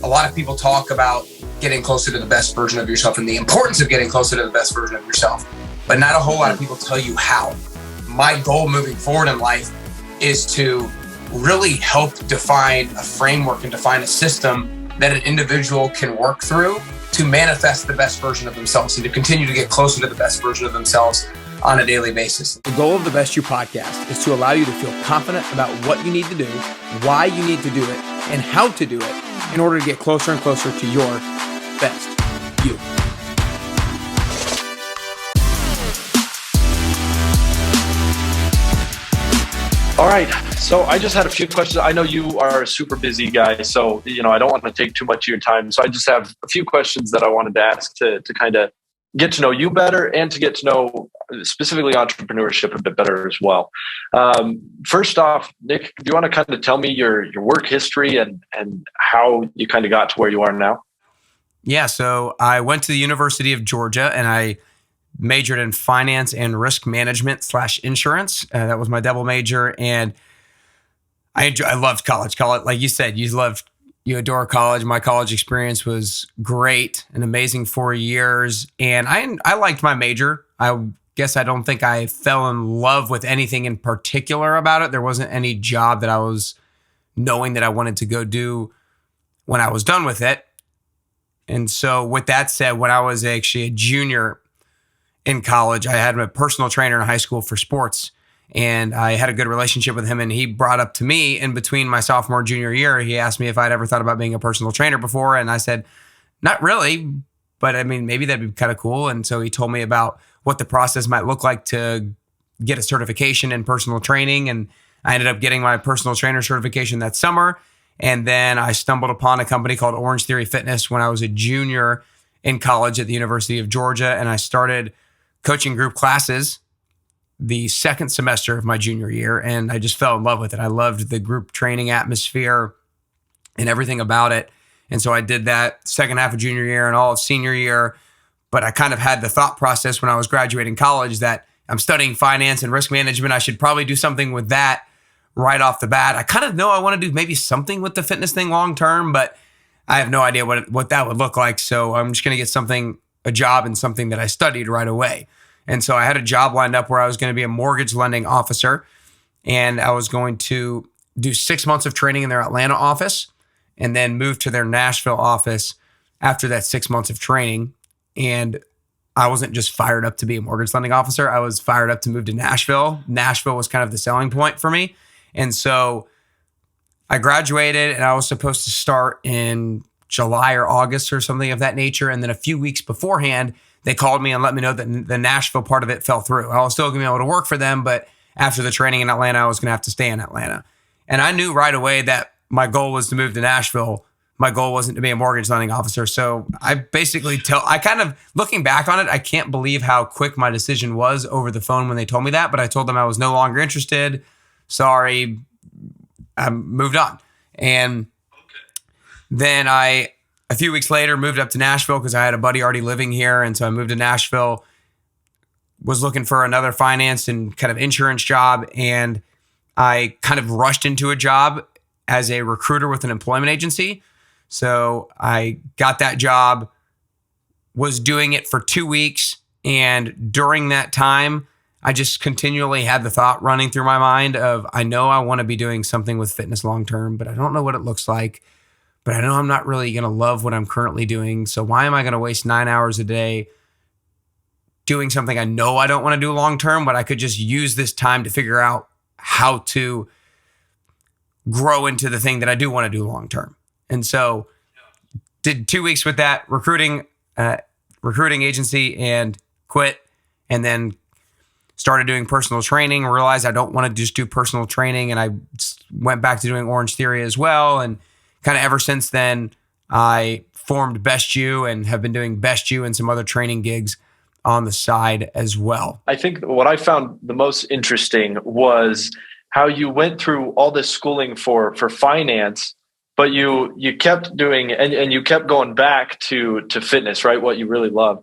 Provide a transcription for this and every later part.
A lot of people talk about getting closer to the best version of yourself and the importance of getting closer to the best version of yourself, but not a whole lot of people tell you how. My goal moving forward in life is to really help define a framework and define a system that an individual can work through to manifest the best version of themselves and to continue to get closer to the best version of themselves on a daily basis. The goal of the Best You podcast is to allow you to feel confident about what you need to do, why you need to do it, and how to do it in order to get closer and closer to your best you. All right. So I just had a few questions. I know you are a super busy guy, so I don't want to take too much of your time. So I just have a few questions that I wanted to ask to kind of get to know you better and to get to know specifically entrepreneurship a bit better as well. First off, Nick, do you want to kind of tell me your work history and how you kind of got to where you are now? Yeah. So I went to the University of Georgia and I majored in finance and risk management / insurance. That was my double major. And I loved college. Like you said, you adore college. My college experience was great, an amazing 4 years. And I liked my major. I guess I don't think I fell in love with anything in particular about it. There wasn't any job that I was knowing that I wanted to go do when I was done with it. And so with that said, when I was actually a junior in college, I had a personal trainer in high school for sports. And I had a good relationship with him. And he brought up to me in between my sophomore and junior year, he asked me if I'd ever thought about being a personal trainer before. And I said, not really, but I mean, maybe that'd be kind of cool. And so he told me about what the process might look like to get a certification in personal training. And I ended up getting my personal trainer certification that summer. And then I stumbled upon a company called Orange Theory Fitness when I was a junior in college at the University of Georgia. And I started coaching group classes the second semester of my junior year, and I just fell in love with it. I loved the group training atmosphere and everything about it. And so I did that second half of junior year and all of senior year. But I kind of had the thought process when I was graduating college that I'm studying finance and risk management. I should probably do something with that right off the bat. I kind of know I want to do maybe something with the fitness thing long term, but I have no idea what that would look like. So I'm just going to get a job in something that I studied right away. And so I had a job lined up where I was going to be a mortgage lending officer, and I was going to do 6 months of training in their Atlanta office and then move to their Nashville office after that 6 months of training. And I wasn't just fired up to be a mortgage lending officer. I was fired up to move to Nashville. Nashville was kind of the selling point for me. And so I graduated and I was supposed to start in July or August or something of that nature. And then a few weeks beforehand, they called me and let me know that the Nashville part of it fell through. I was still going to be able to work for them, but after the training in Atlanta, I was going to have to stay in Atlanta. And I knew right away that my goal was to move to Nashville. My goal wasn't to be a mortgage lending officer. So I basically looking back on it, I can't believe how quick my decision was over the phone when they told me that, but I told them I was no longer interested. Sorry, I moved on. And then a few weeks later, moved up to Nashville because I had a buddy already living here. And so I moved to Nashville, was looking for another finance and kind of insurance job. And I kind of rushed into a job as a recruiter with an employment agency. So I got that job, was doing it for 2 weeks. And during that time, I just continually had the thought running through my mind of, I know I want to be doing something with fitness long-term, but I don't know what it looks like. But I know I'm not really going to love what I'm currently doing. So why am I going to waste 9 hours a day doing something I know I don't want to do long-term, but I could just use this time to figure out how to grow into the thing that I do want to do long-term. And so did 2 weeks with that recruiting agency and quit, and then started doing personal training, realized I don't want to just do personal training. And I went back to doing Orange Theory as well. And kind of ever since then, I formed Best You and have been doing Best You and some other training gigs on the side as well. I think what I found the most interesting was how you went through all this schooling for finance, but you kept doing and you kept going back to fitness, right? What you really love.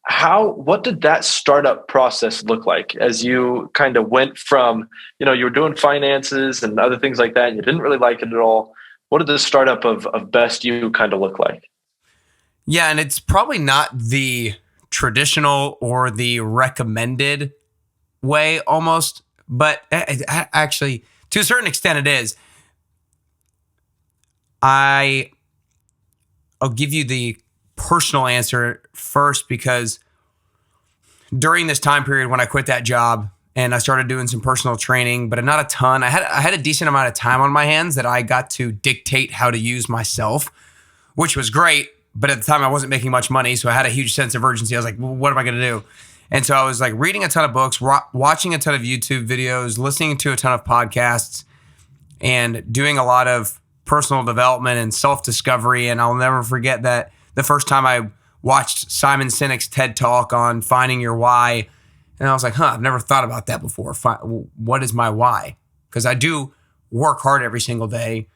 What did that startup process look like as you kind of went from, you were doing finances and other things like that, and you didn't really like it at all. what did the startup of Best You kind of look like? Yeah, and it's probably not the traditional or the recommended way almost, but actually, to a certain extent, it is. I'll give you the personal answer first, because during this time period when I quit that job and I started doing some personal training, but not a ton, I had a decent amount of time on my hands that I got to dictate how to use myself, which was great. But at the time I wasn't making much money, so I had a huge sense of urgency. I was like, well, what am I going to do? And so I was like reading a ton of books, watching a ton of YouTube videos, listening to a ton of podcasts, and doing a lot of personal development and self-discovery. And I'll never forget that the first time I watched Simon Sinek's TED Talk on finding your why, and I was like, I've never thought about that before. What is my why? Because I do work hard every single day.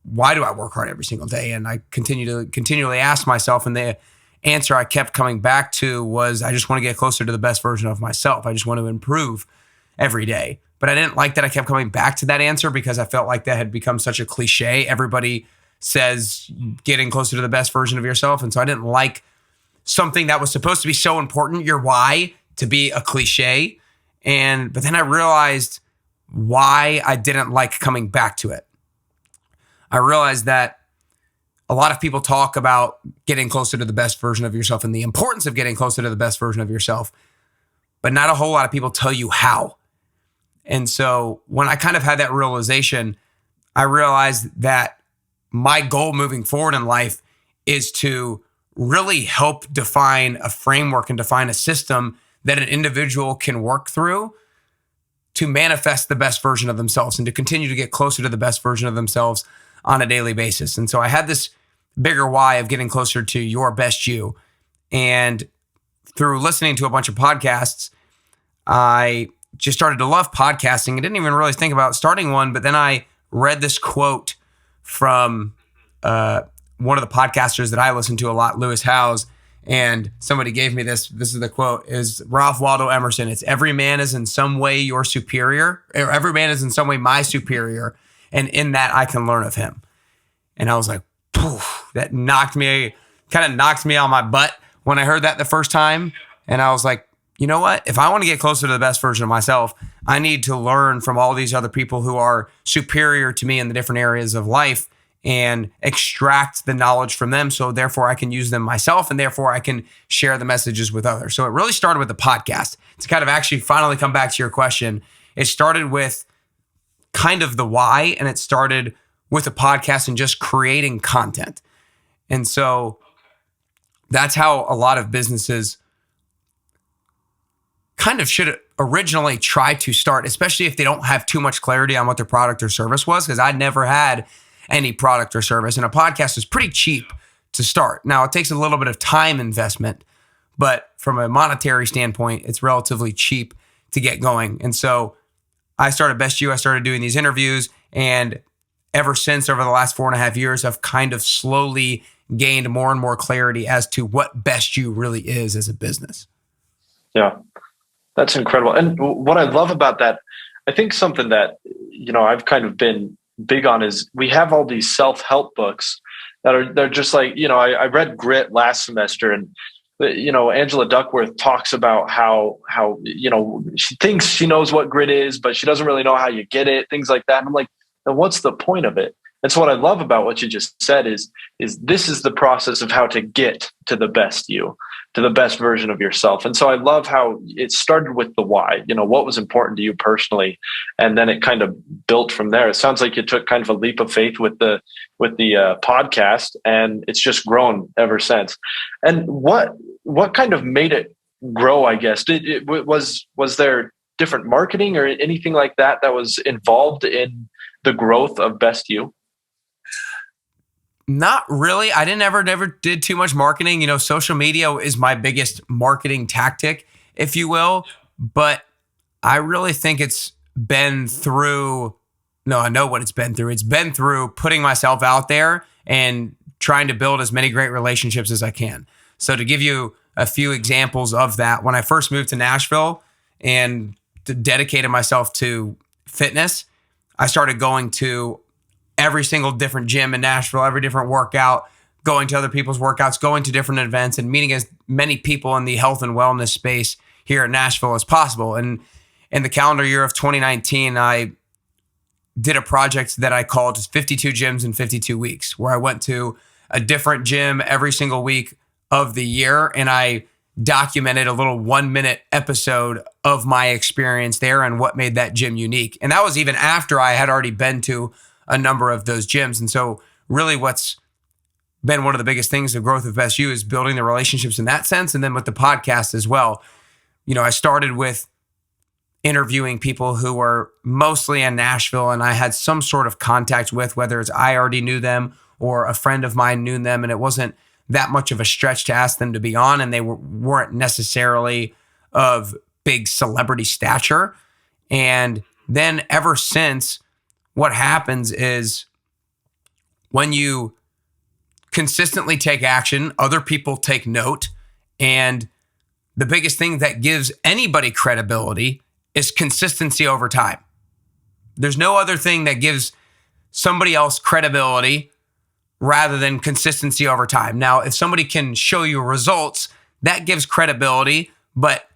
Why do I work hard every single day? And I continually ask myself, and the answer I kept coming back to was, I just want to get closer to the best version of myself. I just want to improve every day. But I didn't like that I kept coming back to that answer, because I felt like that had become such a cliche. Everybody says getting closer to the best version of yourself. And so I didn't like something that was supposed to be so important, your why, to be a cliche. But then I realized why I didn't like coming back to it. I realized that a lot of people talk about getting closer to the best version of yourself and the importance of getting closer to the best version of yourself, but not a whole lot of people tell you how. And so when I kind of had that realization, I realized that my goal moving forward in life is to really help define a framework and define a system that an individual can work through to manifest the best version of themselves and to continue to get closer to the best version of themselves on a daily basis. And so I had this bigger why of getting closer to your best you. And through listening to a bunch of podcasts, I just started to love podcasting. I didn't even really think about starting one, but then I read this quote from one of the podcasters that I listen to a lot, Lewis Howes, and somebody gave me this. This is the quote, is Ralph Waldo Emerson. It's, every man is in some way your superior, or every man is in some way my superior, and in that I can learn of him. And I was like, poof, that kind of knocked me on my butt when I heard that the first time. And I was like, you know what? If I want to get closer to the best version of myself, I need to learn from all these other people who are superior to me in the different areas of life and extract the knowledge from them. So therefore I can use them myself, and therefore I can share the messages with others. So it really started with the podcast. To kind of actually finally come back to your question, it started with kind of the why, and it started with a podcast and just creating content. And so that's how a lot of businesses kind of should originally try to start, especially if they don't have too much clarity on what their product or service was, because I never had any product or service, and a podcast is pretty cheap to start. Now, it takes a little bit of time investment, but from a monetary standpoint, it's relatively cheap to get going. And so I started Best You. I started doing these interviews, and ever since, over the last 4.5 years, I've kind of slowly gained more and more clarity as to what Best You really is as a business. Yeah, that's incredible. And what I love about that, I think something that, I've kind of been big on is we have all these self-help books they're just like, I read Grit last semester, and Angela Duckworth talks about how she thinks she knows what grit is, but she doesn't really know how you get it, things like that. And I'm like, then what's the point of it? And so what I love about what you just said is this is the process of how to get to the best you, to the best version of yourself. And so I love how it started with the why, what was important to you personally, and then it kind of built from there. It sounds like you took kind of a leap of faith with the podcast, and it's just grown ever since. And what kind of made it grow, I guess? Was there different marketing or anything like that was involved in the growth of Best You? Not really. I never did too much marketing. Social media is my biggest marketing tactic, if you will. But I really think it's been through, I know what it's been through. It's been through putting myself out there and trying to build as many great relationships as I can. So to give you a few examples of that, when I first moved to Nashville and dedicated myself to fitness, I started going to every single different gym in Nashville, every different workout, going to other people's workouts, going to different events, and meeting as many people in the health and wellness space here in Nashville as possible. And in the calendar year of 2019, I did a project that I called 52 Gyms in 52 Weeks, where I went to a different gym every single week of the year, and I documented a little 1-minute episode of my experience there and what made that gym unique. And that was even after I had already been to a number of those gyms. And so really what's been one of the biggest things of growth of Best You is building the relationships in that sense. And then with the podcast as well, I started with interviewing people who were mostly in Nashville and I had some sort of contact with, whether it's I already knew them or a friend of mine knew them, and it wasn't that much of a stretch to ask them to be on, and they weren't necessarily of big celebrity stature. And then ever since, what happens is when you consistently take action, other people take note, and the biggest thing that gives anybody credibility is consistency over time. There's no other thing that gives somebody else credibility rather than consistency over time. Now, if somebody can show you results, that gives credibility, but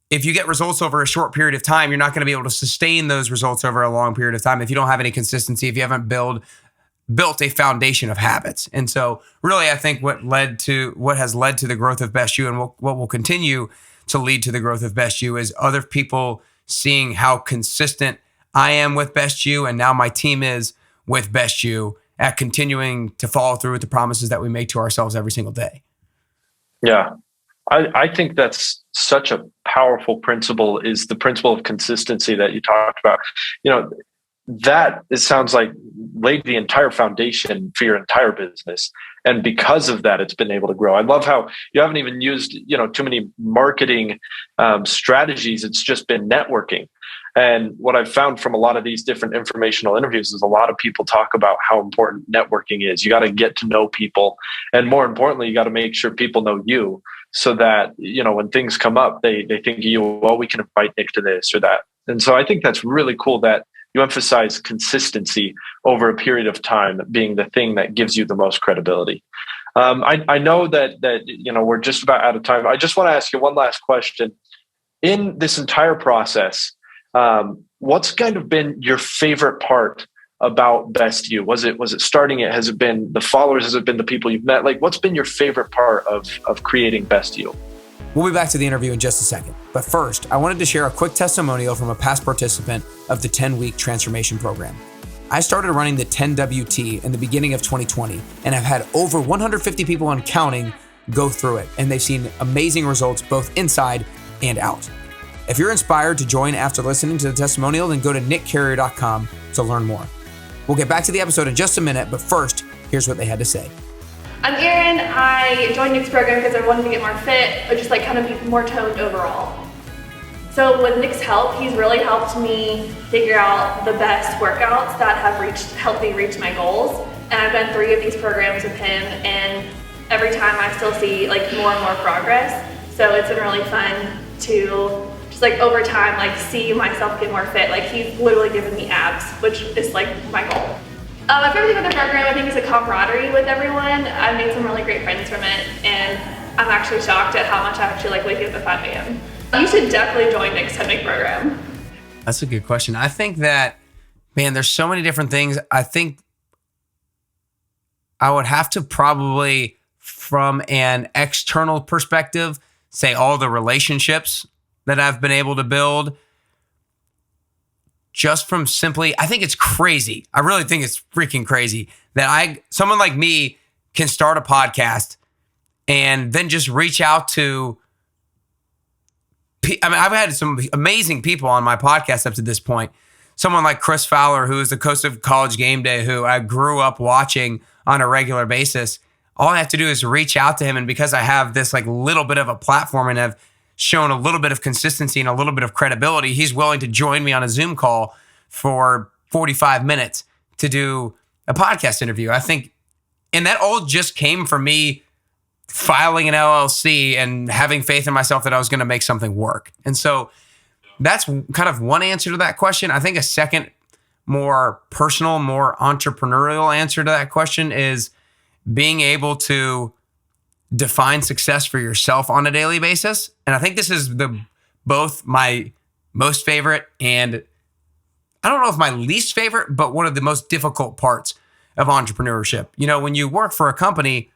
if you get results over a short period of time, you're not going to be able to sustain those results over a long period of time if you don't have any consistency, if you haven't built a foundation of habits. And so really, I think what has led to the growth of Best You and what will continue to lead to the growth of Best You is other people seeing how consistent I am with Best You, and now my team is with Best You at continuing to follow through with the promises that we make to ourselves every single day. Yeah. I think that's such a powerful principle, is the principle of consistency that you talked about. That it sounds like laid the entire foundation for your entire business. And because of that, it's been able to grow. I love how you haven't even used, too many marketing strategies. It's just been networking. And what I've found from a lot of these different informational interviews is a lot of people talk about how important networking is. You got to get to know people. And more importantly, you got to make sure people know you so that, when things come up, they think of you, well, we can invite Nick to this or that. And so I think that's really cool that you emphasize consistency over a period of time being the thing that gives you the most credibility. I know that we're just about out of time. I just want to ask you one last question. In this entire process, what's kind of been your favorite part about Best You? Was it starting it? Has it been the followers? Has it been the people you've met? Like, what's been your favorite part of creating Best You? We'll be back to the interview in just a second. But first, I wanted to share a quick testimonial from a past participant of the 10-week transformation program. I started running the 10WT in the beginning of 2020 and have had over 150 people and counting go through it, and they've seen amazing results both inside and out. If you're inspired to join after listening to the testimonial, then go to nickcarrier.com to learn more. We'll get back to the episode in just a minute, but first, here's what they had to say. I'm Erin. I joined Nick's program because I wanted to get more fit, or just kind of be more toned overall. So with Nick's help, he's really helped me figure out the best workouts that have helped me reach my goals. And I've done 3 of these programs with him, and every time I still see more and more progress. So it's been really fun to just over time see myself get more fit. He's literally given me abs, which is my goal. My favorite thing with the program, I think, is the camaraderie with everyone. I've made some really great friends from it, and I'm actually shocked at how much I actually waking up at 5 a.m. You should definitely join Nick's 10-week program. That's a good question. I think that, man, there's so many different things. I think I would have to probably, from an external perspective, say all the relationships that I've been able to build. Just from simply, I think it's crazy. I really think it's freaking crazy that someone like me can start a podcast and then just reach out to, I've had some amazing people on my podcast up to this point. Someone like Chris Fowler, who is the host of College Game Day, who I grew up watching on a regular basis. All I have to do is reach out to him. And because I have this little bit of a platform and have shown a little bit of consistency and a little bit of credibility, he's willing to join me on a Zoom call for 45 minutes to do a podcast interview. I think, and that all just came from me filing an LLC and having faith in myself that I was going to make something work. And so that's kind of one answer to that question. I think a second more personal, more entrepreneurial answer to that question is being able to define success for yourself on a daily basis. And I think this is both my most favorite and I don't know if my least favorite, but one of the most difficult parts of entrepreneurship. You know, when you work for a company,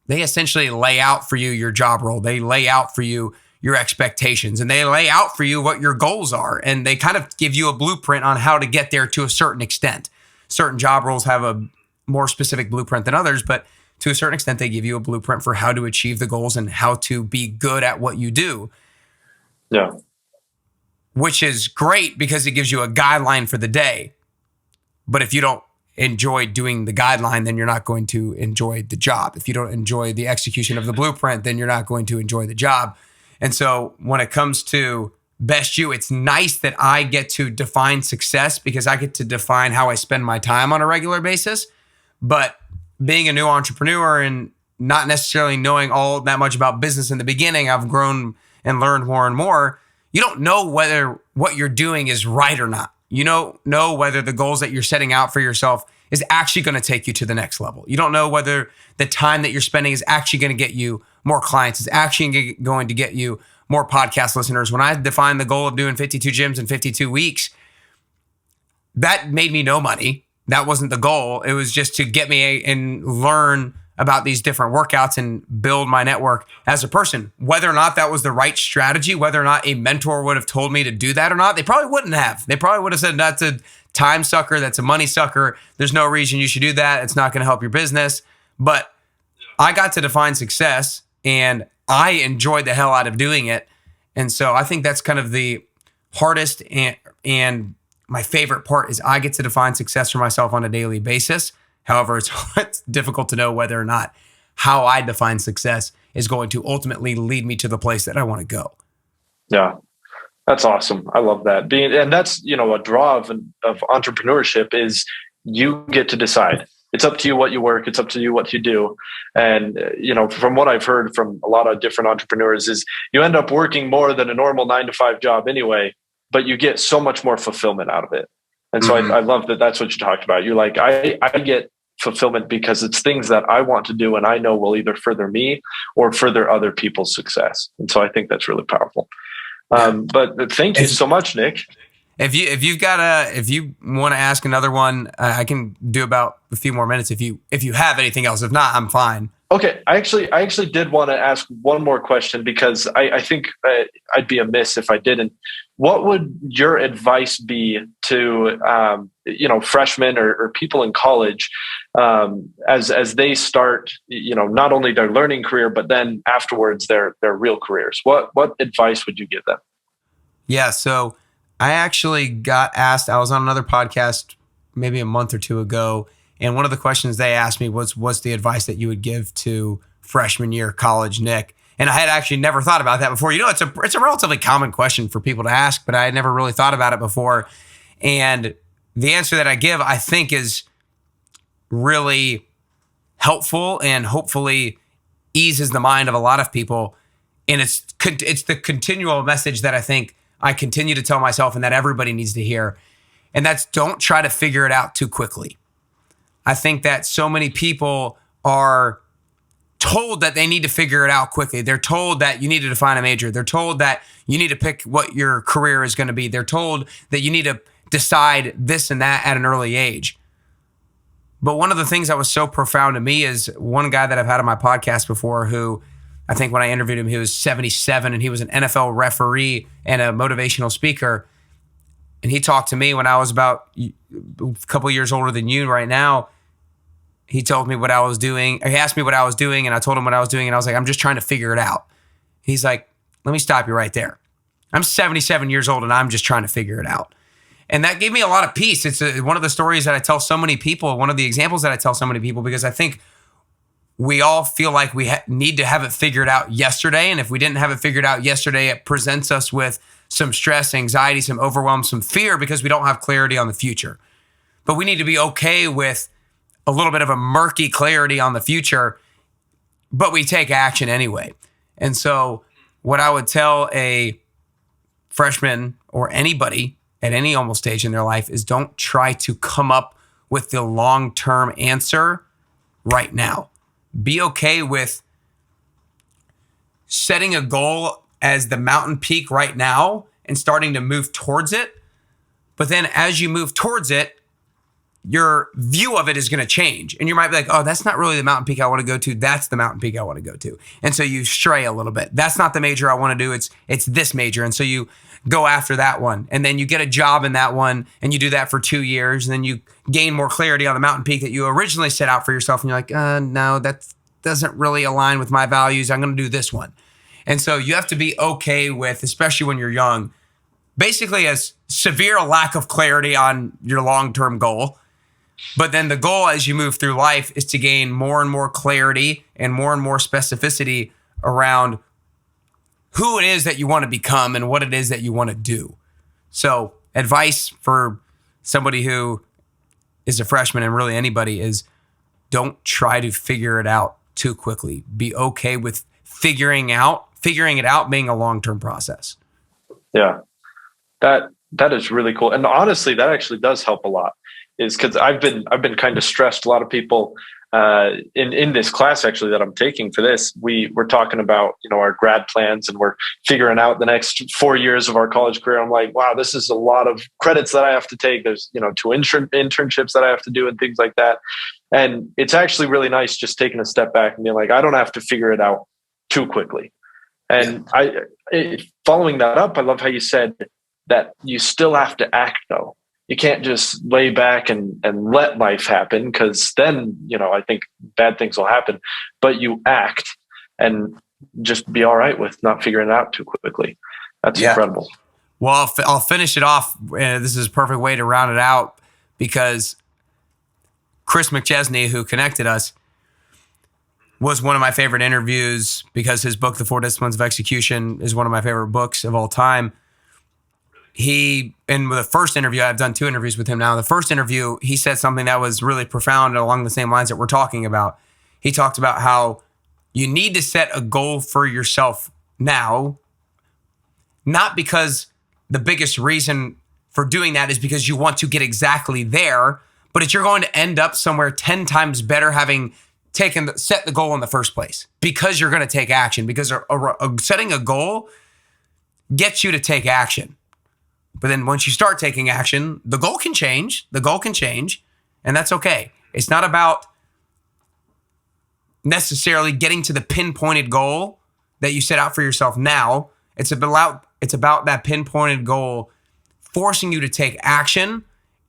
they essentially lay out for you your job role. They lay out for you your expectations, and they lay out for you what your goals are. And they kind of give you a blueprint on how to get there to a certain extent. Certain job roles have a more specific blueprint than others, but to a certain extent, they give you a blueprint for how to achieve the goals and how to be good at what you do. Yeah. Which is great because it gives you a guideline for the day. But if you don't enjoy doing the guideline, then you're not going to enjoy the job. If you don't enjoy the execution of the blueprint, then you're not going to enjoy the job. And so when it comes to Best You, it's nice that I get to define success because I get to define how I spend my time on a regular basis. But being a new entrepreneur and not necessarily knowing all that much about business in the beginning, I've grown and learned more and more. You don't know whether what you're doing is right or not. You don't know whether the goals that you're setting out for yourself is actually going to take you to the next level. You don't know whether the time that you're spending is actually going to get you more clients, is actually going to get you more podcast listeners. When I defined the goal of doing 52 gyms in 52 weeks, that made me no money. That wasn't the goal. It was just to get me and learn about these different workouts and build my network as a person. Whether or not that was the right strategy, whether or not a mentor would have told me to do that or not, they probably wouldn't have. They probably would have said, that's a time sucker, that's a money sucker. There's no reason you should do that. It's not going to help your business. But I got to define success and I enjoyed the hell out of doing it. And so I think that's kind of the hardest and my favorite part is I get to define success for myself on a daily basis. However, it's difficult to know whether or not how I define success is going to ultimately lead me to the place that I want to go. Yeah, that's awesome. I love that. And that's, a draw of entrepreneurship is you get to decide. It's up to you what you work. It's up to you what you do. And, from what I've heard from a lot of different entrepreneurs is you end up working more than a normal 9-to-5 job anyway, but you get so much more fulfillment out of it. And so I love that that's what you talked about. You're like, I get fulfillment because it's things that I want to do and I know will either further me or further other people's success. And so I think that's really powerful. But thank you so much, Nick. If you want to ask another one, I can do about a few more minutes if you have anything else. If not, I'm fine. Okay. I actually did want to ask one more question because I think I'd be amiss if I didn't. What would your advice be to, freshmen or people in college as they start, not only their learning career, but then afterwards their real careers? What advice would you give them? Yeah. So I actually got asked, I was on another podcast maybe a month or two ago, and one of the questions they asked me was, what's the advice that you would give to freshman year college Nick? And I had actually never thought about that before. It's a relatively common question for people to ask, but I had never really thought about it before. And the answer that I give, I think, is really helpful and hopefully eases the mind of a lot of people. And it's the continual message that I think I continue to tell myself and that everybody needs to hear. And that's don't try to figure it out too quickly. I think that so many people are told that they need to figure it out quickly. They're told that you need to define a major. They're told that you need to pick what your career is going to be. They're told that you need to decide this and that at an early age. But one of the things that was so profound to me is one guy that I've had on my podcast before who I think when I interviewed him, he was 77 and he was an NFL referee and a motivational speaker. And he talked to me when I was about a couple years older than you right now. He told me what I was doing. He asked me what I was doing and I told him what I was doing. And I was like, I'm just trying to figure it out. He's like, let me stop you right there. I'm 77 years old and I'm just trying to figure it out. And that gave me a lot of peace. It's one of the stories that I tell so many people, one of the examples that I tell so many people, because I think we all feel like we need to have it figured out yesterday. And if we didn't have it figured out yesterday, it presents us with some stress, anxiety, some overwhelm, some fear because we don't have clarity on the future. But we need to be okay with a little bit of a murky clarity on the future, but we take action anyway. And so what I would tell a freshman or anybody at any almost stage in their life is don't try to come up with the long-term answer right now. Be okay with setting a goal as the mountain peak right now and starting to move towards it. But then as you move towards it, your view of it is going to change. And you might be like, oh, that's not really the mountain peak I want to go to. That's the mountain peak I want to go to. And so you stray a little bit. That's not the major I want to do. It's this major. And so you go after that one. And then you get a job in that one and you do that for 2 years. And then you gain more clarity on the mountain peak that you originally set out for yourself. And you're like, no, that doesn't really align with my values. I'm going to do this one. And so you have to be okay with, especially when you're young, basically a severe lack of clarity on your long-term goal. But then the goal as you move through life is to gain more and more clarity and more specificity around who it is that you want to become and what it is that you want to do. So advice for somebody who is a freshman and really anybody is don't try to figure it out too quickly. Be okay with figuring it out being a long-term process. Yeah, that is really cool. And honestly, that actually does help a lot. Is because I've been kind of stressed. A lot of people in this class actually that I'm taking for this, we're talking about our grad plans and we're figuring out the next 4 years of our college career. I'm like, wow, this is a lot of credits that I have to take. There's 2 internships that I have to do and things like that. And it's actually really nice just taking a step back and being like, I don't have to figure it out too quickly. And following that up, I love how you said that you still have to act though. You can't just lay back and let life happen, because then, I think bad things will happen. But you act and just be all right with not figuring it out too quickly. That's incredible. Well, I'll finish it off. This is a perfect way to round it out, because Chris McChesney, who connected us, was one of my favorite interviews because his book, The 4 Disciplines of Execution, is one of my favorite books of all time. In the first interview, I've done 2 interviews with him now. The first interview, he said something that was really profound along the same lines that we're talking about. He talked about how you need to set a goal for yourself now, not because the biggest reason for doing that is because you want to get exactly there, but it's you're going to end up somewhere 10 times better having set the goal in the first place, because you're going to take action, because setting a goal gets you to take action. But then once you start taking action, the goal can change. And that's okay. It's not about necessarily getting to the pinpointed goal that you set out for yourself now. It's about that pinpointed goal forcing you to take action,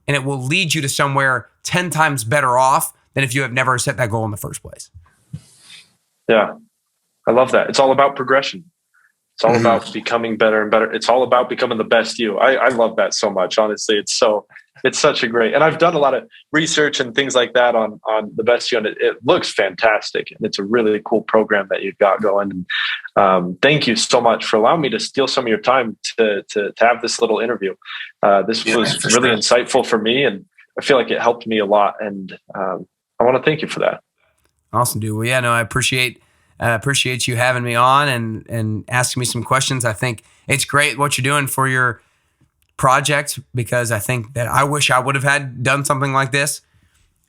and it will lead you to somewhere 10 times better off than if you have never set that goal in the first place. Yeah, I love that. It's all about progression. It's all about becoming better and better. It's all about becoming the best you. I love that so much. Honestly, it's such a great, and I've done a lot of research and things like that on the best you, and it looks fantastic. And it's a really cool program that you've got going. And thank you so much for allowing me to steal some of your time to have this little interview. This was really insightful for me, and I feel like it helped me a lot. And I want to thank you for that. Awesome, dude. Well, yeah, no, I appreciate you having me on and asking me some questions. I think it's great what you're doing for your project, because I think that I wish I would have done something like this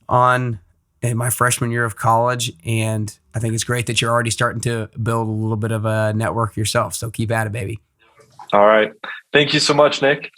in my freshman year of college. And I think it's great that you're already starting to build a little bit of a network yourself. So keep at it, baby. All right. Thank you so much, Nick.